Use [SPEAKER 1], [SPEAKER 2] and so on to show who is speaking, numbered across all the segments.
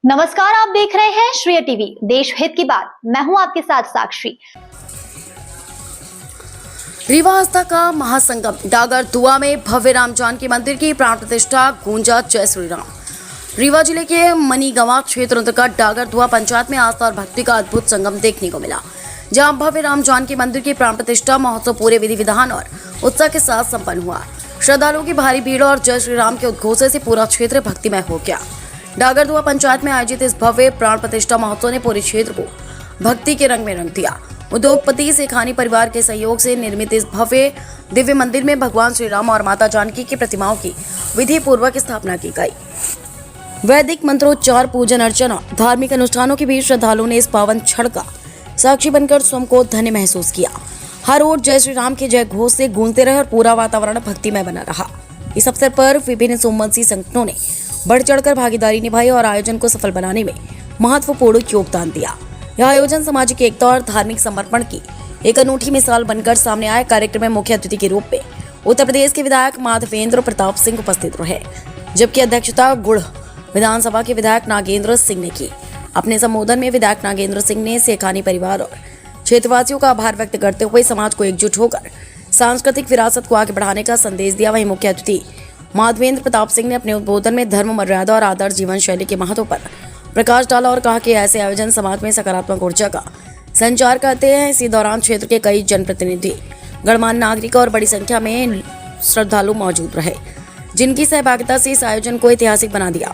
[SPEAKER 1] नमस्कार, आप देख रहे हैं श्रेय टीवी, देश हित की बात। मैं हूं आपके साथ साक्षी।
[SPEAKER 2] रीवा आस्था का महासंगम डागर दुआ में भव्य राम जानकी मंदिर की प्राण प्रतिष्ठा गूंजा जय श्री राम। रीवा जिले के मनीगंवा क्षेत्र अंतर्गत डागर दुआ पंचायत में आस्था और भक्ति का अद्भुत संगम देखने को मिला, जहां भव्य राम जानकी मंदिर की प्राण प्रतिष्ठा महोत्सव पूरे विधि विधान और उत्साह के साथ संपन्न हुआ। श्रद्धालुओं की भारी भीड़ और जय श्री राम के उद्घोष से पूरा क्षेत्र भक्तिमय हो गया। डागर दुआ पंचायत में आयोजित इस भव्य प्राण प्रतिष्ठा महोत्सव ने पूरे क्षेत्र को भक्ति के रंग में रंग दिया। उद्योगपति सेखानी परिवार के सहयोग से निर्मित इस भव्य दिव्य मंदिर में भगवान श्री राम और माता जानकी की प्रतिमाओं की विधि पूर्वक स्थापना की गई। वैदिक मंत्रोच्चार, पूजन अर्चना और धार्मिक अनुष्ठानों के बीच श्रद्धालुओं ने इस पावन क्षण का साक्षी बनकर स्वयं को धन्य महसूस किया। हर ओर जय श्री राम के जय घोष से गूंजते रहे और पूरा वातावरण भक्तिमय बना रहा। इस अवसर पर विभिन्न सोमवंशी संगठनों ने बढ़ चढ़कर भागीदारी निभाई और आयोजन को सफल बनाने में महत्वपूर्ण योगदान दिया। यह आयोजन सामाजिक एकता और धार्मिक समर्पण की एक अनूठी मिसाल बनकर सामने आए। कार्यक्रम में मुख्य अतिथि के रूप में उत्तर प्रदेश के विधायक माधवेंद्र प्रताप सिंह उपस्थित रहे, जबकि अध्यक्षता गुड़ विधानसभा के विधायक नागेंद्र सिंह ने की। अपने संबोधन में विधायक नागेंद्र सिंह ने सेखानी परिवार और क्षेत्रवासियों का आभार व्यक्त करते हुए समाज को एकजुट होकर सांस्कृतिक विरासत को आगे बढ़ाने का संदेश दिया। वहीं मुख्य अतिथि माधवेंद्र प्रताप सिंह ने अपने उद्बोधन में धर्म, मर्यादा और आदर्श जीवन शैली के महत्व पर प्रकाश डाला और कहा कि ऐसे आयोजन समाज में सकारात्मक ऊर्जा का संचार करते हैं। इसी दौरान क्षेत्र के कई जनप्रतिनिधि, गणमान्य नागरिक और बड़ी संख्या में श्रद्धालु मौजूद रहे, जिनकी सहभागिता से इस आयोजन को ऐतिहासिक बना दिया।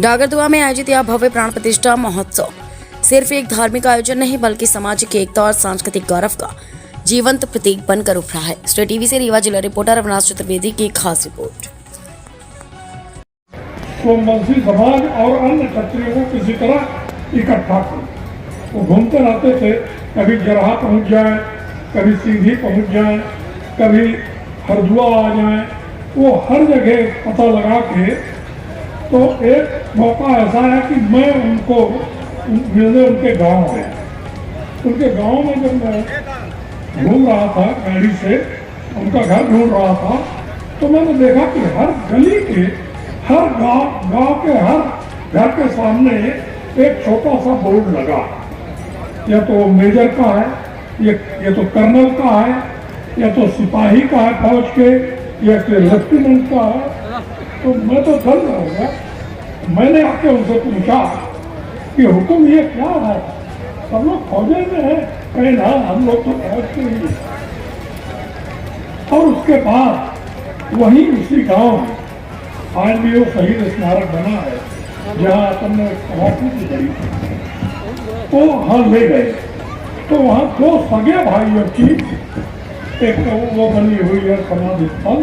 [SPEAKER 2] डागर दुआ में आयोजित यह भव्य प्राण प्रतिष्ठा महोत्सव सिर्फ एक धार्मिक आयोजन नहीं, बल्कि सामाजिक एकता और सांस्कृतिक गौरव का जीवंत प्रतीक बनकर उभरा है। श्रेय टीवी से रीवा जिला रिपोर्टर अविनाश चतुर्वेदी की खास रिपोर्ट।
[SPEAKER 3] सोमवंशी समाज और अन्य क्षत्रियों को किसी तरह इकट्ठा कर वो घूमते रहते थे। कभी जरहा पहुंच जाए, कभी सीधी पहुंच जाए, कभी हरदुआ आ जाए, वो हर जगह पता लगा के। तो एक मौका ऐसा है कि मैं उनको मिलने उनके गांव गया। उनके गांव में जब मैं घूम रहा था गाड़ी से, उनका घर ढूंढ रहा था, तो मैंने देखा कि हर गली के, हर गांव के हर घर के सामने एक छोटा सा बोर्ड लगा। या तो मेजर का है, या तो कर्नल का है, या तो सिपाही का है फौज के, या फिर लेफ्टिनेंट का है। तो मैं तो डर रहूँगा। मैंने आके उनसे पूछा कि हुक्म ये क्या है? सब लोग फौजे में है? कहीं ना, हम लोग तो फौज के ही। और उसके बाद वहीं उसी गांव में आज भी वो शहीद स्मारक बना है, जहाँ अपन समाप्ति की गई। तो वहाँ ले गए, तो वहाँ दो सगे भाइयों की एक तो वो बनी हुई है समाधि स्थल,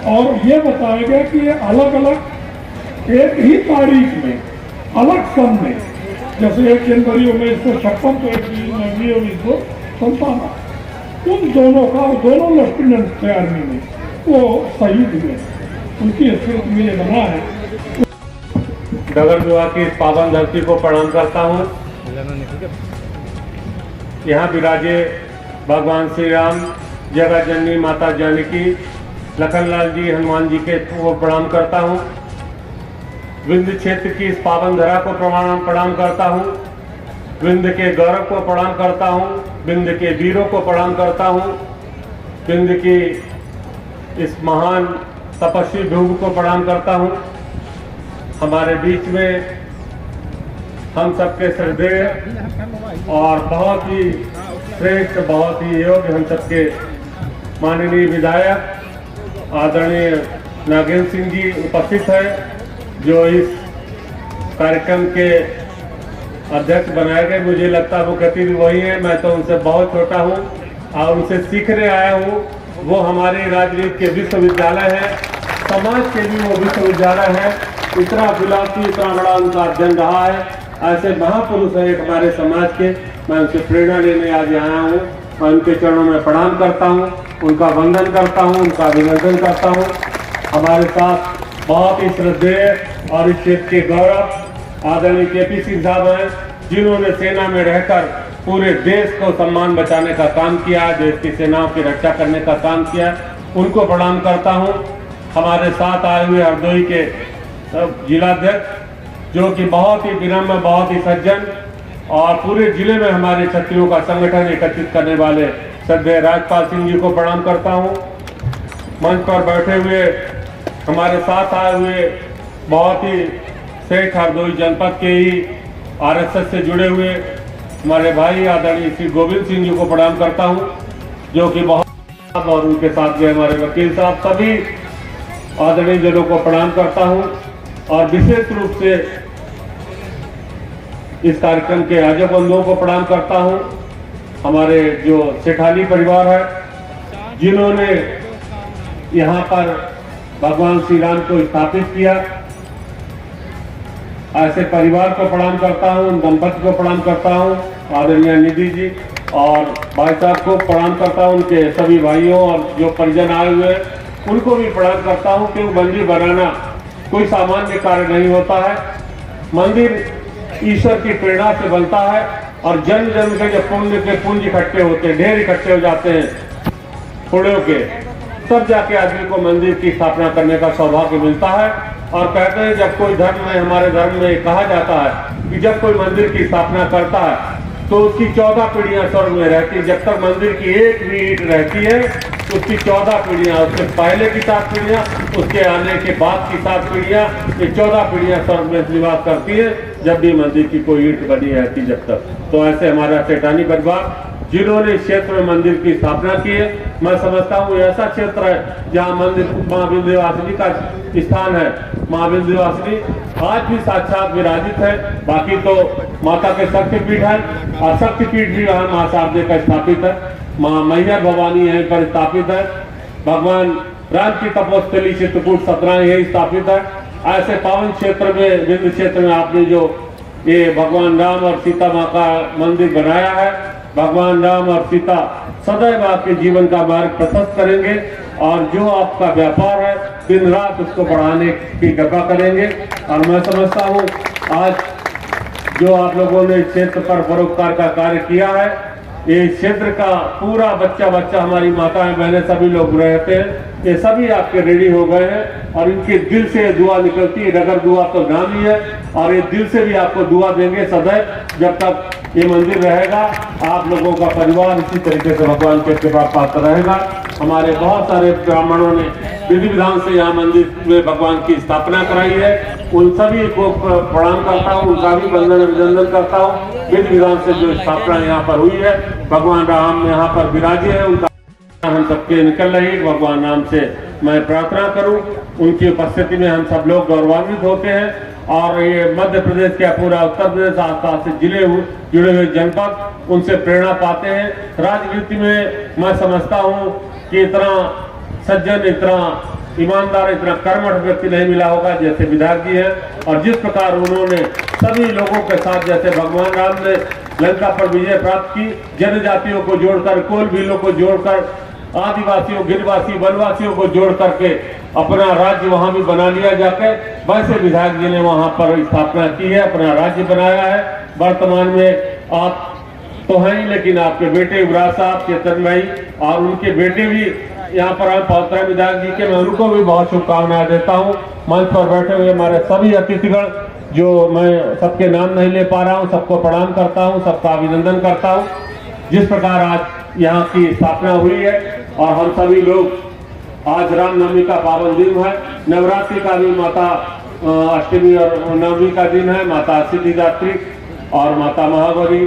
[SPEAKER 3] और ये बताया गया कि ये अलग अलग एक ही तारीख में, अलग सन में, जैसे 1 जनवरी 1956 तो 1 जनवरी 1957, उन दोनों का, दोनों लेफ्टिनेंट थे आर्मी में, वो शहीद हुए। उनकी स्मृति में ये बना है।
[SPEAKER 4] डागर दुआ की इस पावन धरती को प्रणाम करता हूँ। यहाँ विराजे भगवान श्री राम, जगत जननी माता जानकी, लखनलाल जी, हनुमान जी के को प्रणाम करता हूँ। विंध्य क्षेत्र की इस पावन धरा को प्रणाम करता हूँ। विंध्य के गौरव को प्रणाम करता हूँ। विंध्य के वीरों को प्रणाम करता हूँ। विंध्य की इस महान तपस्वी भृगु को प्रणाम करता हूँ। हमारे बीच में हम सबके श्रद्धेय और बहुत ही श्रेष्ठ, बहुत ही योग्य हम सबके माननीय विधायक आदरणीय नागेंद्र सिंह जी उपस्थित है, जो इस कार्यक्रम के अध्यक्ष बनाए गए। मुझे लगता है वो गति वही है। मैं तो उनसे बहुत छोटा हूँ और उनसे सीखने आया हूँ। वो हमारे राजनीति के विश्वविद्यालय है, समाज के भी वो विश्वविद्यालय है। इतना विलासी, इतना बड़ा उनका अध्ययन रहा है। ऐसे महापुरुष है हमारे समाज के। मैं उनसे प्रेरणा लेने आज आया हूँ। मैं उनके चरणों में प्रणाम करता हूँ, उनका वंदन करता हूँ, उनका अभिनंदन करता हूँ। हमारे साथ बहुत ही श्रद्धेय और इस क्षेत्र के गौरव आदरणीय KP सिंह साहब हैं, जिन्होंने सेना में रहकर पूरे देश को सम्मान बचाने का काम किया, देश की सेनाओं की रक्षा करने का काम किया। उनको प्रणाम करता हूं। हमारे साथ आए हुए हरदोई के जिलाध्यक्ष जो कि बहुत ही विनम्र, बहुत ही सज्जन और पूरे जिले में हमारे क्षत्रियों का संगठन एकत्रित करने वाले श्रद्धेय राजपाल सिंह जी को प्रणाम करता हूँ। मंच पर बैठे हुए हमारे साथ आए हुए बहुत ही सेठ हरदोई जनपद के ही आरएसएस से जुड़े हुए हमारे भाई आदरणीय श्री गोविंद सिंह जी को प्रणाम करता हूँ, जो कि बहुत, और उनके साथ में हमारे वकील साहब, सभी आदरणीय जनों को प्रणाम करता हूँ। और विशेष रूप से इस कार्यक्रम के आयोजक बंधुओं को प्रणाम करता हूँ। हमारे जो सेठानी परिवार है, जिन्होंने यहाँ पर भगवान श्री राम को स्थापित किया, ऐसे परिवार को प्रणाम करता हूँ, उन दंपति को प्रणाम करता हूँ, आदरणीय निधि जी और भाई साहब को प्रणाम करता हूँ, उनके सभी भाइयों और जो परिजन आए हुए हैं उनको भी प्रणाम करता हूँ। क्योंकि मंदिर बनाना कोई सामान्य कार्य नहीं होता है। मंदिर ईश्वर की प्रेरणा से बनता है और जन्म जन्म के जब पुण्य इकट्ठे होते हैं, ढेर इकट्ठे हो जाते हैं पुण्यों के, तब जाके आदमी को मंदिर की स्थापना करने का सौभाग्य मिलता है। और कहते हैं जब कोई धर्म में, हमारे धर्म में कहा जाता है कि जब कोई मंदिर की स्थापना करता है तो उसकी 14 पीढ़ियां स्वर्ग में रहती है। जब तक मंदिर की एक भी ईंट रहती है तो उसकी 14 पीढ़ियां, उसके पहले की 7 पीढ़ियां, उसके आने के बाद की 7 पीढ़ियां, ये 14 पीढ़ियां स्वर्ग में निवास करती है जब भी मंदिर की कोई ईंट बनी रहती जब तक। तो ऐसे हमारा सेठानी परिवार जिन्होंने इस क्षेत्र में मंदिर की स्थापना की है, मैं समझता हूँ ऐसा क्षेत्र है जहाँ मंदिर माँ विंध्यवासिनी का स्थान है। माँ विंध्यवासिनी आज भी साक्षात विराजित है। बाकी तो माता के शक्तिपीठ है और शक्तिपीठ भी यहाँ माँ शारदे का स्थापित है। माँ मैहर भवानी यहीं पर स्थापित है। भगवान राम की तपोस्थली चित्रकूट सतना यही स्थापित है। ऐसे पावन क्षेत्र में, विंध्य क्षेत्र में आपने जो ये भगवान राम और सीता माँ का मंदिर बनाया है, भगवान राम और सीता सदैव आपके जीवन का मार्ग प्रशस्त करेंगे और जो आपका व्यापार है दिन रात उसको बढ़ाने की कृपा करेंगे। और मैं समझता हूँ आज जो आप लोगों ने इस क्षेत्र पर परोपकार का कार्य किया है, ये क्षेत्र का पूरा बच्चा हमारी माताएं बहनें सभी लोग रहते हैं, ये सभी आपके रेडी हो गए हैं और इनके दिल से दुआ निकलती है। नगर दुआ तो नाम ही है और ये दिल से भी आपको दुआ देंगे सदैव। जब तक ये मंदिर रहेगा आप लोगों का परिवार इसी तरीके से भगवान के कृपा पात्र रहेगा। हमारे बहुत सारे ब्राह्मणों ने विधि विधान से यहाँ मंदिर में भगवान की स्थापना कराई है, उन सभी को प्रणाम करता हूँ, उनका भी वंदन अभिनंदन करता हूँ। विधि विधान से जो स्थापना यहाँ पर हुई है, भगवान राम यहाँ पर विराजे है, उनका हम सबके निकल रही भगवान राम से मैं प्रार्थना करूं। उनकी उपस्थिति में हम सब लोग गौरवान्वित होते हैं और ये मध्य प्रदेश के पूरा उत्तर प्रदेश आसपास से जुड़े हुए जनपद उनसे प्रेरणा पाते हैं। राजनीति में मैं समझता हूं कि इतना सज्जन, इतना ईमानदार, इतना कर्मठ व्यक्ति नहीं मिला होगा जैसे विधायक जी है। और जिस प्रकार उन्होंने सभी लोगों के साथ, जैसे भगवान राम ने लंका पर विजय प्राप्त की, जनजातियों को जोड़कर, कोल भीलों को जोड़कर, आदिवासियों, गिरवासी, वनवासियों को जोड़ करके अपना राज्य वहां भी बना लिया जाके, वैसे विधायक जी ने वहां पर स्थापना की है, अपना राज्य बनाया है। वर्तमान में आप तो हैं ही, लेकिन आपके बेटे युवराज साहब, चेतन भाई और उनके बेटे भी यहाँ पर पहुंच रहे विधायक जी के, मैं उनको भी बहुत शुभकामनाएं देता हूँ। मंच पर बैठे हुए हमारे सभी अतिथिगण, जो मैं सबके नाम नहीं ले पा रहा हूँ, सबको प्रणाम करता हूँ, सबका अभिनंदन करता हूँ। जिस प्रकार आज यहाँ की स्थापना हुई है और हम सभी लोग आज रामनवमी का पावन दिन है, नवरात्रि का भी माता अष्टमी और नवमी का दिन है, माता सिद्धिदात्री और माता महागौरी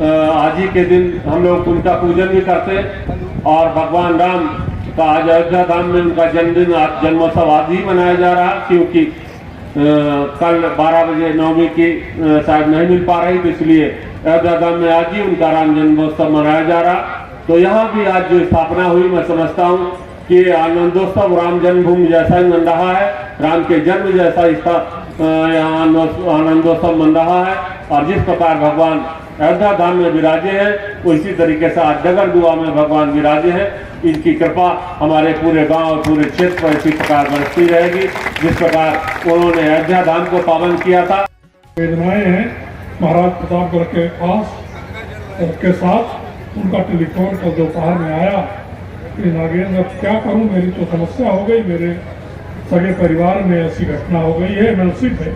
[SPEAKER 4] आज ही के दिन हम लोग उनका पूजन भी करते हैं। और भगवान राम का आज अयोध्या धाम में उनका जन्मदिन, आज जन्मोत्सव आज ही मनाया जा रहा है, क्योंकि कल 12 बजे नवमी की शायद नहीं मिल पा रही, तो इसलिए अयोध्या धाम में आज ही उनका राम जन्मोत्सव मनाया जा रहा। तो यहाँ भी आज जो स्थापना हुई, मैं समझता हूँ कि आनंदोत्सव राम जन्मभूमि जैसा ही मन रहा है, राम के जन्म जैसा यहाँ आनंदोत्सव मन रहा है। और जिस प्रकार भगवान अयोध्या धाम में विराजे हैं, उसी तरीके से आज नगर दुआ में भगवान विराजे हैं। इनकी कृपा हमारे पूरे गांव और पूरे क्षेत्र पर इसी प्रकार बरसती रहेगी, जिस प्रकार उन्होंने अयोध्या धाम को पावन किया था।
[SPEAKER 3] वेदनाएं हैं महाराज प्रतापगढ़ के पास, उसके साथ उनका टेलीफोन कल दोपहर में आया कि नागेंद्र क्या करूं, मेरी तो समस्या हो गई, मेरे सगे परिवार में ऐसी घटना हो गई है, नसीब है।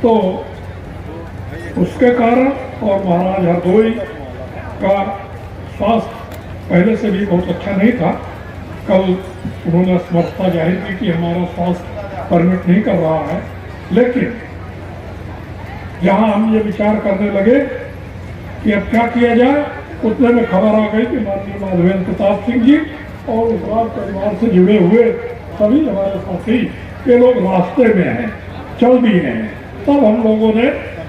[SPEAKER 3] तो उसके कारण और महाराज हरदोई का स्वास्थ्य पहले से भी बहुत अच्छा नहीं था। कल उन्होंने असमर्थता जाहिर की कि हमारा स्वास्थ्य परमिट नहीं कर रहा है, लेकिन यहाँ हम ये विचार करने लगे कि अब क्या किया जाए, उतने में खबर आ गई कि माननीय माधवेंद्र प्रताप सिंह जी और उस राज परिवार से जुड़े हुए सभी हमारे साथी ये लोग रास्ते में हैं, चल दिए हैं। तब हम लोगों ने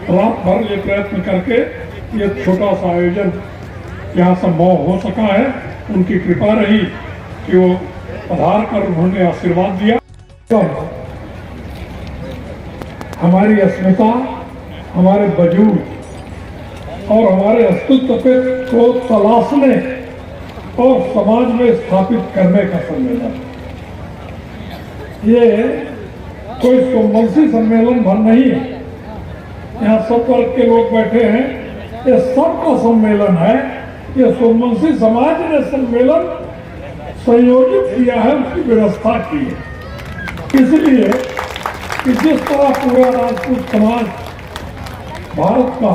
[SPEAKER 3] रात भर ये प्रयत्न करके ये छोटा सा आयोजन यहाँ संभव हो सका है। उनकी कृपा रही कि वो पधार कर उन्होंने आशीर्वाद दिया। तो हमारी अस्मिता, हमारे वजूद और हमारे अस्तित्व को तलाशने और समाज में स्थापित करने का सम्मेलन। ये कोई सोमवंशी सम्मेलन भर नहीं है। यहाँ सब वर्ग के लोग बैठे हैं, ये सबका सम्मेलन है। ये सोमवंशी समाज ने सम्मेलन संयोजित किया है, उसकी व्यवस्था की है। इसलिए कि जिस तरह पूरा राजपूत समाज भारत का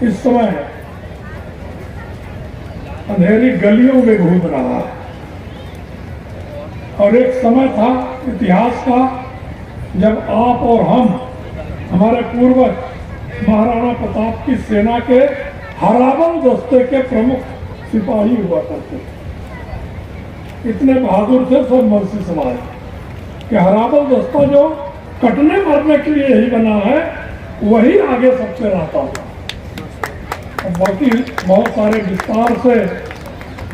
[SPEAKER 3] इस समय अंधेरी गलियों में घूम रहा है, और एक समय था इतिहास का जब आप और हम, हमारे पूर्वज महाराणा प्रताप की सेना के हराबल दस्ते के प्रमुख सिपाही हुआ करते थे। इतने बहादुर थे सोमवंशी समाज कि हराबल दस्ता जो कटने मरने के लिए ही बना है, वही आगे सबसे रहता था। बाकी बहुत सारे विस्तार से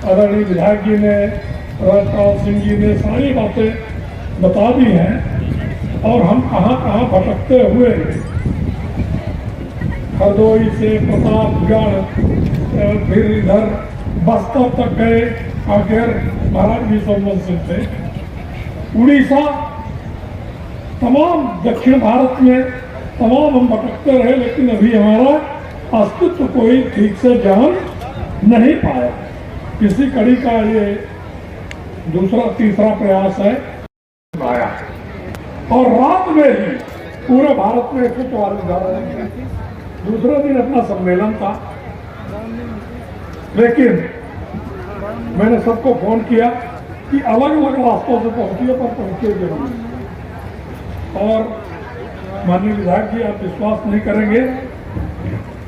[SPEAKER 3] आदरणीय विधायक जी ने, राजपाल सिंह जी ने सारी बातें बता दी हैं। और हम कहाँ कहाँ भटकते हुए हरदोई से प्रतापगढ़, फिर इधर बस्तर तक गए, आखिर महाराज भी सोमवंशी थे, उड़ीसा, तमाम दक्षिण भारत में तमाम हम भटकते रहे, लेकिन अभी हमारा अस्तित्व कोई ठीक से जान नहीं पाया। इसी कड़ी का ये दूसरा तीसरा प्रयास है आया। और रात में ही पूरे भारत में 144 धारा, दूसरे दिन अपना सम्मेलन था। लेकिन मैंने सबको फोन किया कि अलग अलग रास्तों से पहुंचिए, पर पहुंचे जरूर। और माननीय विधायक जी, आप विश्वास नहीं करेंगे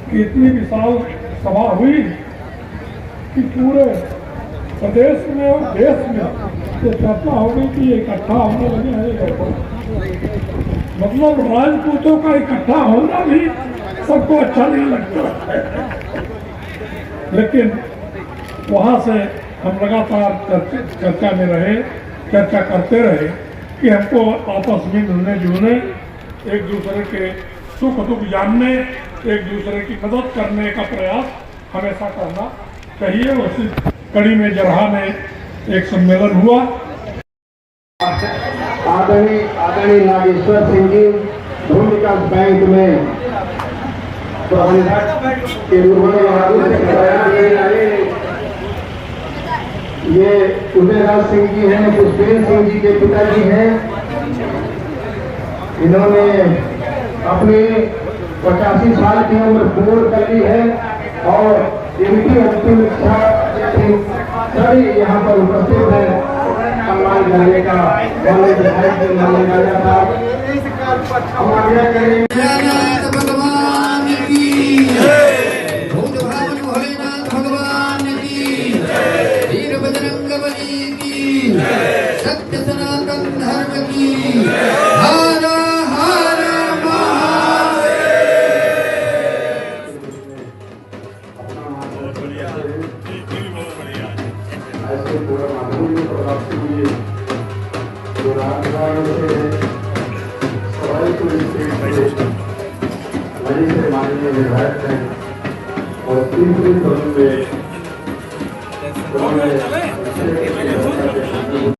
[SPEAKER 3] कि इतनी विशाल सभा हुई कि पूरे प्रदेश में और देश में ये चर्चा हो गई कि इकट्ठा होने लगे हैं। मतलब राजपूतों का इकट्ठा होना भी सबको अच्छा नहीं लगता है। लेकिन वहाँ से हम लगातार चर्चा में रहे, चर्चा करते रहे कि हमको आपस में मिलने जुलने, एक दूसरे के सुख दुख जानने, एक दूसरे की मदद करने का प्रयास हमेशा करना चाहिए। उसी कड़ी में जरहा में एक सम्मेलन हुआ।
[SPEAKER 5] आदरणीय नागेश्वर सिंह जी भूमि विकास बैंक में प्रबंधक के रूप में, ये उदयराज सिंह जी हैं, पुष्पेंद्र सिंह जी के पिताजी हैं। इन्होंने अपनी 85 साल की उम्र पूर्ण कर ली है और इनकी अंतिम इच्छा सभी यहाँ पर उपस्थित है सम्मान करने का। भगवान की भगवान की, वीर बजरंग बली की, सत्य सनातन धर्म की। हर हर ऐसे पूरा मानवीय प्राप्त हुई जो राजधानी से सवाई से माननीय विधायक हैं और तीसरी में